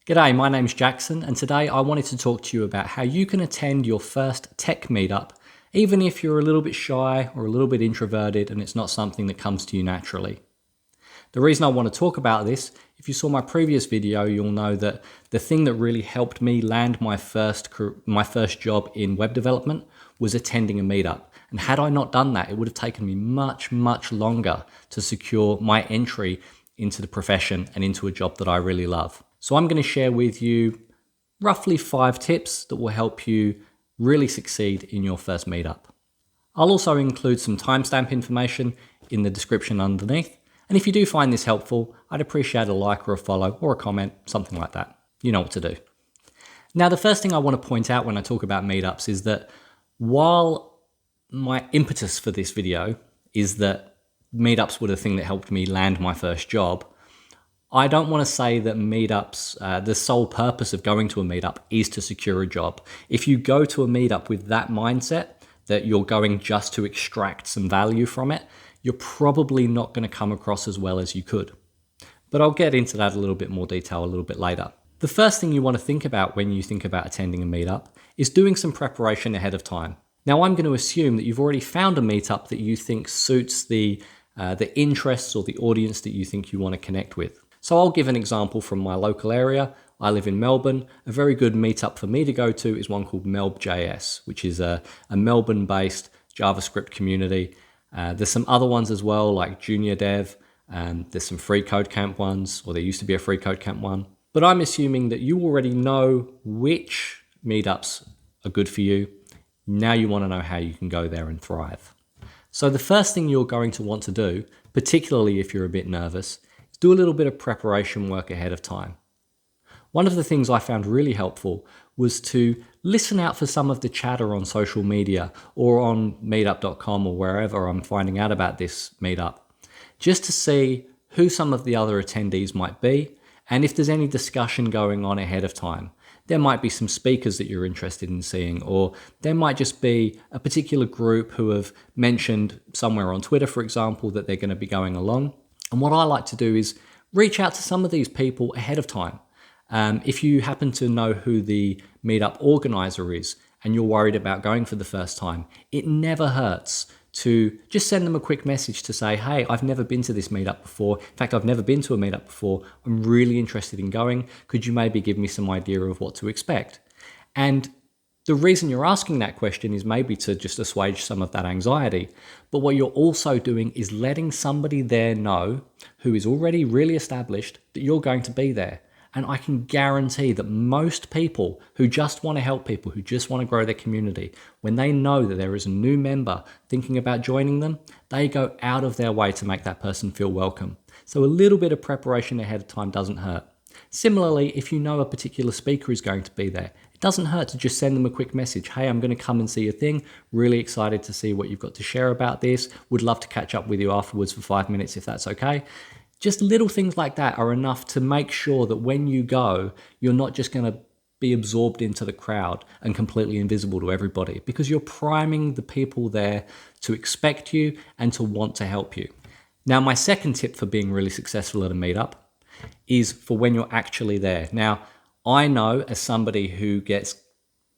G'day, my name's Jackson, and today I wanted to talk to you about how you can attend your first tech meetup, even if you're a little bit shy or a little bit introverted and it's not something that comes to you naturally. The reason I want to talk about this, if you saw my previous video, you'll know that the thing that really helped me land my first job in web development was attending a meetup. And had I not done that, it would have taken me much longer to secure my entry into the profession and into a job that I really love. So I'm going to share with you roughly 5 tips that will help you really succeed in your first meetup. I'll also include some timestamp information in the description underneath. And if you do find this helpful, I'd appreciate a like or a follow or a comment, something like that. You know what to do. Now, the first thing I want to point out when I talk about meetups is that while my impetus for this video is that meetups were the thing that helped me land my first job, I don't want to say that meetups, the sole purpose of going to a meetup is to secure a job. If you go to a meetup with that mindset, that you're going just to extract some value from it, you're probably not going to come across as well as you could. But I'll get into that a little bit more detail a little bit later. The first thing you want to think about when you think about attending a meetup is doing some preparation ahead of time. Now, I'm going to assume that you've already found a meetup that you think suits the interests or the audience that you think you want to connect with. So I'll give an example from my local area. I live in Melbourne. A very good meetup for me to go to is one called Melb.js, which is a Melbourne-based JavaScript community. There's some other ones as well, like Junior Dev. There's some Free Code Camp ones, or there used to be a Free Code Camp one. But I'm assuming that you already know which meetups are good for you. Now you want to know how you can go there and thrive. So the first thing you're going to want to do, particularly if you're a bit nervous, is do a little bit of preparation work ahead of time. One of the things I found really helpful was to listen out for some of the chatter on social media or on meetup.com or wherever I'm finding out about this meetup, just to see who some of the other attendees might be and if there's any discussion going on ahead of time. There might be some speakers that you're interested in seeing, or there might just be a particular group who have mentioned somewhere on Twitter, for example, that they're going to be going along. And what I like to do is reach out to some of these people ahead of time. If you happen to know who the meetup organizer is and you're worried about going for the first time, it never hurts to just send them a quick message to say, hey, I've never been to this meetup before. In fact, I've never been to a meetup before. I'm really interested in going. Could you maybe give me some idea of what to expect? And the reason you're asking that question is maybe to just assuage some of that anxiety. But what you're also doing is letting somebody there know who is already really established that you're going to be there. And I can guarantee that most people who just want to help people, who just want to grow their community, when they know that there is a new member thinking about joining them, they go out of their way to make that person feel welcome. So a little bit of preparation ahead of time doesn't hurt. Similarly, if you know a particular speaker is going to be there, it doesn't hurt to just send them a quick message. Hey, I'm going to come and see your thing. Really excited to see what you've got to share about this. Would love to catch up with you afterwards for 5 minutes if that's okay. Just little things like that are enough to make sure that when you go, you're not just going to be absorbed into the crowd and completely invisible to everybody, because you're priming the people there to expect you and to want to help you. Now, my second tip for being really successful at a meetup is for when you're actually there. Now, I know as somebody who gets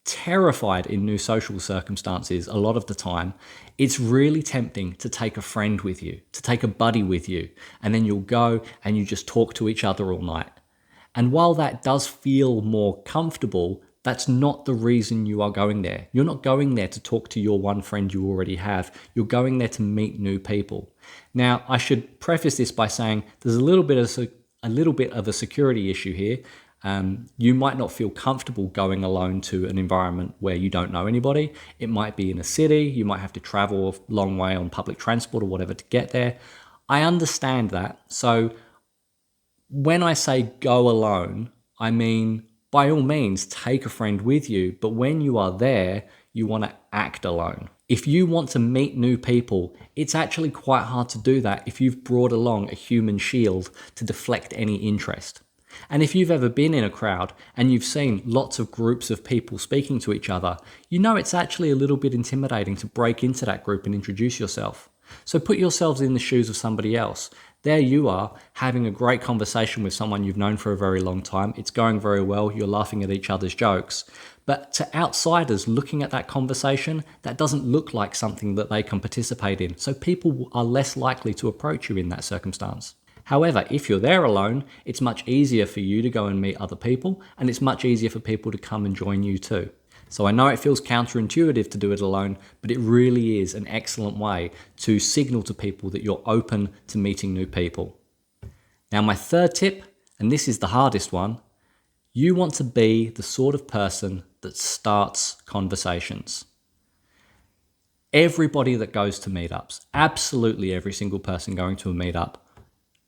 terrified in new social circumstances a lot of the time, it's really tempting to take a friend with you, to take a buddy with you, and then you'll go and you just talk to each other all night. And while that does feel more comfortable, that's not the reason you are going there. You're not going there to talk to your one friend you already have. You're going there to meet new people. Now, I should preface this by saying there's a little bit of a security issue here. You might not feel comfortable going alone to an environment where you don't know anybody. It might be in a city. You might have to travel a long way on public transport or whatever to get there. I understand that. So when I say go alone, I mean, by all means, take a friend with you. But when you are there, you want to act alone. If you want to meet new people, it's actually quite hard to do that if you've brought along a human shield to deflect any interest. And if you've ever been in a crowd and you've seen lots of groups of people speaking to each other, you know it's actually a little bit intimidating to break into that group and introduce yourself. So put yourselves in the shoes of somebody else. There you are, having a great conversation with someone you've known for a very long time. It's going very well. You're laughing at each other's jokes. But to outsiders looking at that conversation, that doesn't look like something that they can participate in. So people are less likely to approach you in that circumstance. However, if you're there alone, it's much easier for you to go and meet other people, and it's much easier for people to come and join you too. So I know it feels counterintuitive to do it alone, but it really is an excellent way to signal to people that you're open to meeting new people. Now, my third tip, and this is the hardest one, you want to be the sort of person that starts conversations. Everybody that goes to meetups, absolutely every single person going to a meetup,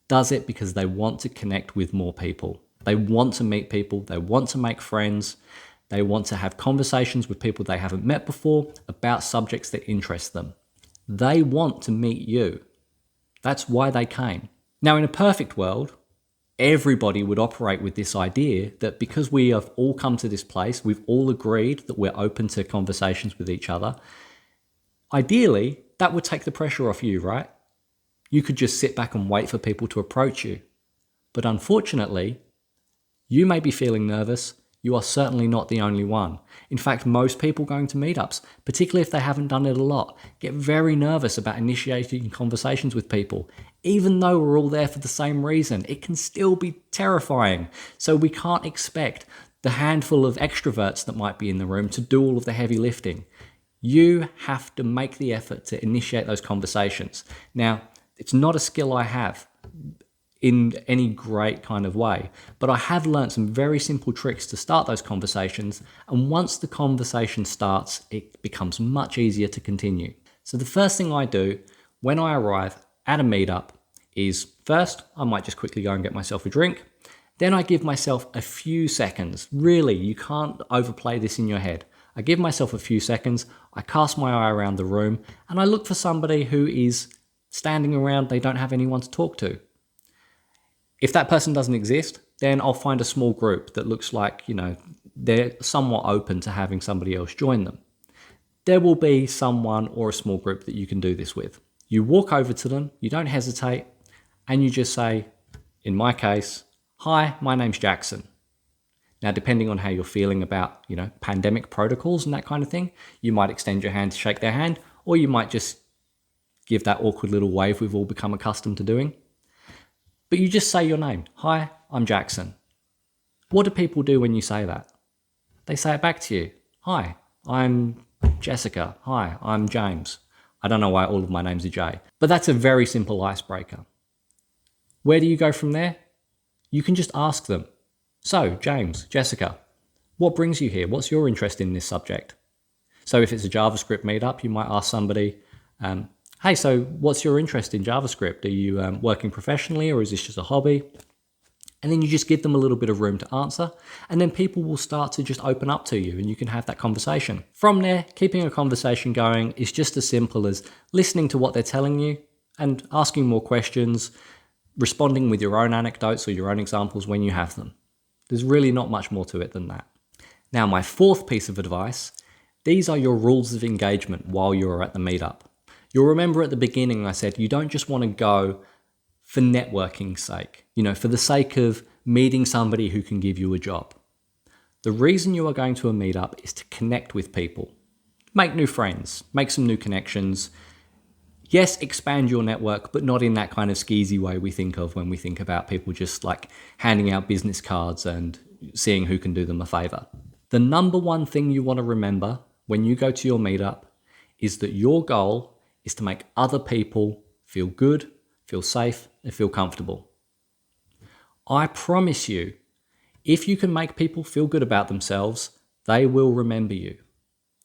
does it because they want to connect with more people. They want to meet people, they want to make friends, they want to have conversations with people they haven't met before about subjects that interest them. They want to meet you. That's why they came. Now, in a perfect world, everybody would operate with this idea that because we have all come to this place, we've all agreed that we're open to conversations with each other. Ideally, that would take the pressure off you, right? You could just sit back and wait for people to approach you. But unfortunately, you may be feeling nervous. You are certainly not the only one. In fact, most people going to meetups, particularly if they haven't done it a lot, get very nervous about initiating conversations with people. Even though we're all there for the same reason, it can still be terrifying. So we can't expect the handful of extroverts that might be in the room to do all of the heavy lifting. You have to make the effort to initiate those conversations. Now, it's not a skill I have in any great kind of way, but I have learned some very simple tricks to start those conversations, and once the conversation starts, it becomes much easier to continue. So the first thing I do when I arrive at a meetup is, first, I might just quickly go and get myself a drink. Then I give myself a few seconds. Really, you can't overplay this in your head. I give myself a few seconds, I cast my eye around the room, and I look for somebody who is standing around, they don't have anyone to talk to. If that person doesn't exist, then I'll find a small group that looks like, they're somewhat open to having somebody else join them. There will be someone or a small group that you can do this with. You walk over to them, you don't hesitate, and you just say, in my case, "Hi, my name's Jackson." Now, depending on how you're feeling about, pandemic protocols and that kind of thing, you might extend your hand to shake their hand, or you might just give that awkward little wave we've all become accustomed to doing. But you just say your name. "Hi, I'm Jackson." What do people do when you say that? They say it back to you. "Hi, I'm Jessica." "Hi, I'm James." I don't know why all of my names are J, but that's a very simple icebreaker. Where do you go from there? You can just ask them. "So, James, Jessica, what brings you here? What's your interest in this subject?" So if it's a JavaScript meetup, you might ask somebody, "Hey, so what's your interest in JavaScript? Are you working professionally, or is this just a hobby?" And then you just give them a little bit of room to answer, and then people will start to just open up to you, and you can have that conversation. From there, keeping a conversation going is just as simple as listening to what they're telling you and asking more questions, responding with your own anecdotes or your own examples when you have them. There's really not much more to it than that. Now, my fourth piece of advice, these are your rules of engagement while you're at the meetup. You'll remember at the beginning I said you don't just want to go for networking's sake, for the sake of meeting somebody who can give you a job. The reason you are going to a meetup is to connect with people, make new friends, make some new connections. Yes, expand your network, but not in that kind of skeezy way we think of when we think about people just like handing out business cards and seeing who can do them a favor. The number one thing you want to remember when you go to your meetup is that your goal is to make other people feel good, feel safe, and feel comfortable. I promise you, if you can make people feel good about themselves, they will remember you.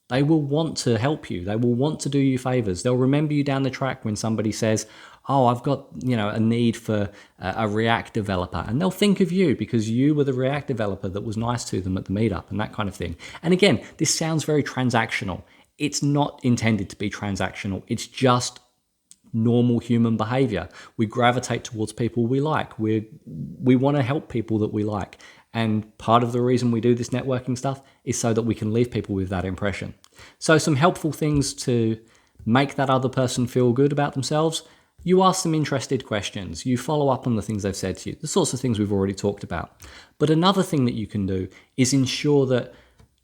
They will want to help you. They will want to do you favors. They'll remember you down the track when somebody says, "Oh, I've got, a need for a React developer." And they'll think of you because you were the React developer that was nice to them at the meetup and that kind of thing. And again, this sounds very transactional. It's not intended to be transactional. It's just normal human behavior. We gravitate towards people we like. We want to help people that we like. And part of the reason we do this networking stuff is so that we can leave people with that impression. So some helpful things to make that other person feel good about themselves. You ask them interested questions. You follow up on the things they've said to you, the sorts of things we've already talked about. But another thing that you can do is ensure that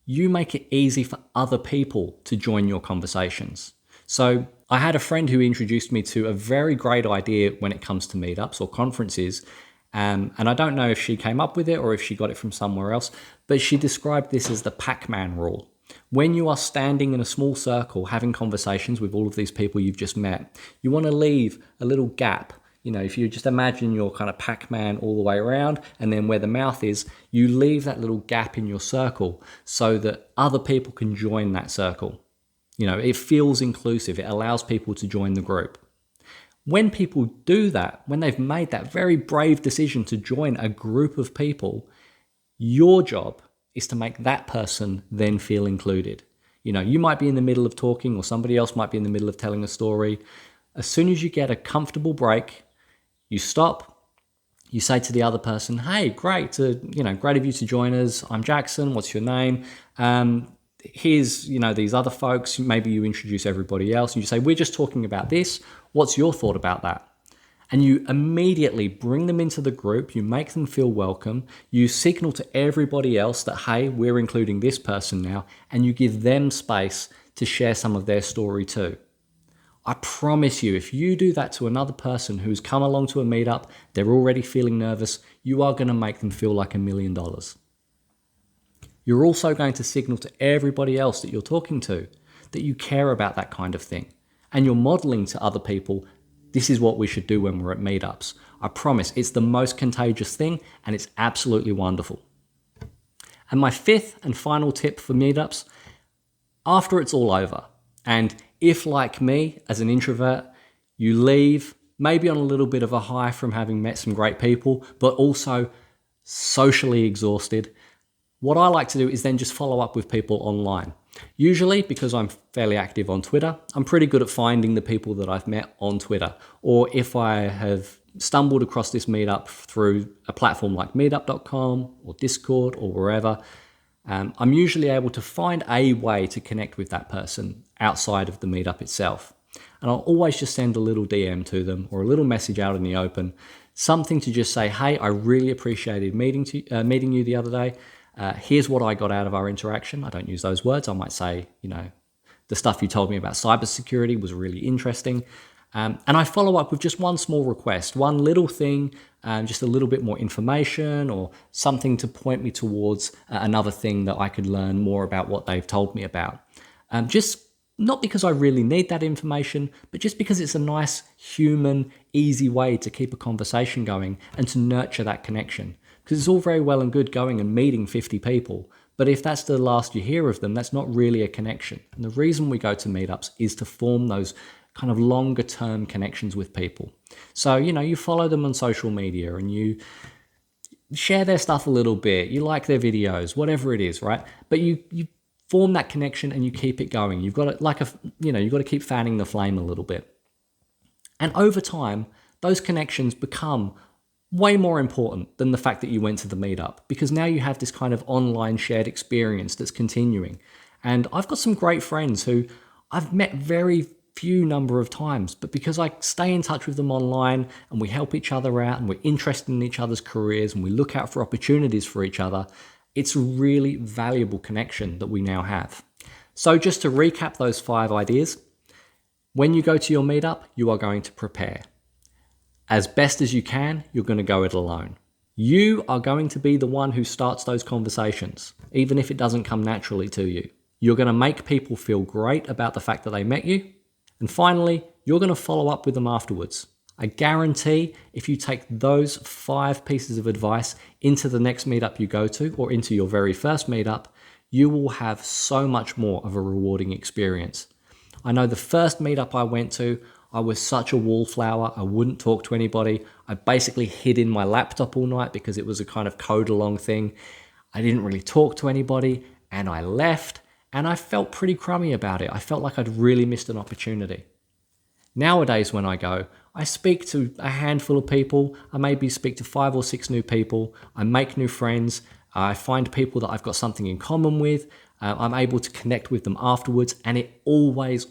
you make it easy for other people to join your conversations. So I had a friend who introduced me to a very great idea when it comes to meetups or conferences. And I don't know if she came up with it or if she got it from somewhere else, but she described this as the Pac-Man rule. When you are standing in a small circle having conversations with all of these people you've just met, you want to leave a little gap. You know, if you just imagine your kind of Pac-Man all the way around, and then where the mouth is, you leave that little gap in your circle so that other people can join that circle. You know, it feels inclusive. It allows people to join the group. When people do that, when they've made that very brave decision to join a group of people, your job is to make that person then feel included. You know, you might be in the middle of talking or somebody else might be in the middle of telling a story. As soon as you get a comfortable break, you stop, you say to the other person, hey, great of you to join us. I'm Jackson. What's your name? Here's, these other folks. Maybe you introduce everybody else. And you say, we're just talking about this. What's your thought about that? And you immediately bring them into the group. You make them feel welcome. You signal to everybody else that, hey, we're including this person now. And you give them space to share some of their story too. I promise you, if you do that to another person who's come along to a meetup, they're already feeling nervous, you are going to make them feel like $1 million. You're also going to signal to everybody else that you're talking to that you care about that kind of thing. And you're modeling to other people, this is what we should do when we're at meetups. I promise, it's the most contagious thing and it's absolutely wonderful. And my fifth and final tip for meetups, after it's all over, and if, like me, as an introvert, you leave maybe on a little bit of a high from having met some great people, but also socially exhausted, what I like to do is then just follow up with people online. Usually, because I'm fairly active on Twitter, I'm pretty good at finding the people that I've met on Twitter. Or if I have stumbled across this meetup through a platform like meetup.com or Discord or wherever, I'm usually able to find a way to connect with that person outside of the meetup itself. And I'll always just send a little DM to them or a little message out in the open, something to just say, hey, I really appreciated meeting you the other day. Here's what I got out of our interaction. I don't use those words. I might say, the stuff you told me about cybersecurity was really interesting. And I follow up with just one small request, one little thing, just a little bit more information or something to point me towards another thing that I could learn more about what they've told me about. Just not because I really need that information, but just because it's a nice, human, easy way to keep a conversation going and to nurture that connection. Because it's all very well and good going and meeting 50 people, but if that's the last you hear of them, that's not really a connection. And the reason we go to meetups is to form those kind of longer term connections with people. So, you follow them on social media and you share their stuff a little bit, you like their videos, whatever it is, right? But you form that connection and you keep it going. You've got to, you've got to keep fanning the flame a little bit. And over time, those connections become way more important than the fact that you went to the meetup, because now you have this kind of online shared experience that's continuing. And I've got some great friends who I've met very few number of times, but because I stay in touch with them online and we help each other out and we're interested in each other's careers and we look out for opportunities for each other, it's a really valuable connection that we now have. So just to recap those 5 ideas, when you go to your meetup, you are going to prepare. As best as you can, you're going to go it alone. You are going to be the one who starts those conversations, even if it doesn't come naturally to you. You're going to make people feel great about the fact that they met you. And finally, you're going to follow up with them afterwards. I guarantee if you take those 5 pieces of advice into the next meetup you go to or into your very first meetup, you will have so much more of a rewarding experience. I know the first meetup I went to, I was such a wallflower. I wouldn't talk to anybody. I basically hid in my laptop all night because it was a kind of code along thing. I didn't really talk to anybody and I left and I felt pretty crummy about it. I felt like I'd really missed an opportunity. Nowadays when I go, I speak to a handful of people. I maybe speak to 5 or 6 new people. I make new friends. I find people that I've got something in common with. I'm able to connect with them afterwards and it always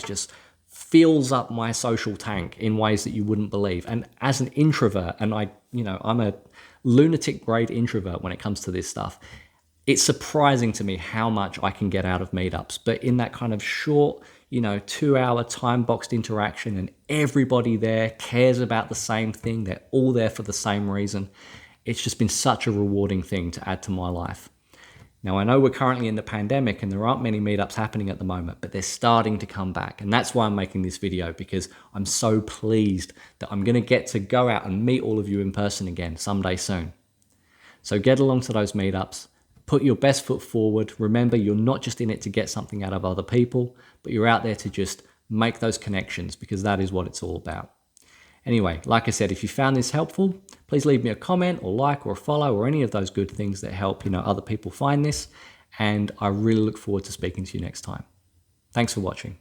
just fills up my social tank in ways that you wouldn't believe. And as an introvert, and I'm a lunatic grade introvert when it comes to this stuff, it's surprising to me how much I can get out of meetups. But in that kind of short, 2-hour time boxed interaction, and everybody there cares about the same thing, they're all there for the same reason, it's just been such a rewarding thing to add to my life. Now, I know we're currently in the pandemic and there aren't many meetups happening at the moment, but they're starting to come back. And that's why I'm making this video, because I'm so pleased that I'm going to get to go out and meet all of you in person again someday soon. So get along to those meetups, put your best foot forward. Remember, you're not just in it to get something out of other people, but you're out there to just make those connections, because that is what it's all about. Anyway, like I said, if you found this helpful, please leave me a comment or like or a follow or any of those good things that help, other people find this. And I really look forward to speaking to you next time. Thanks for watching.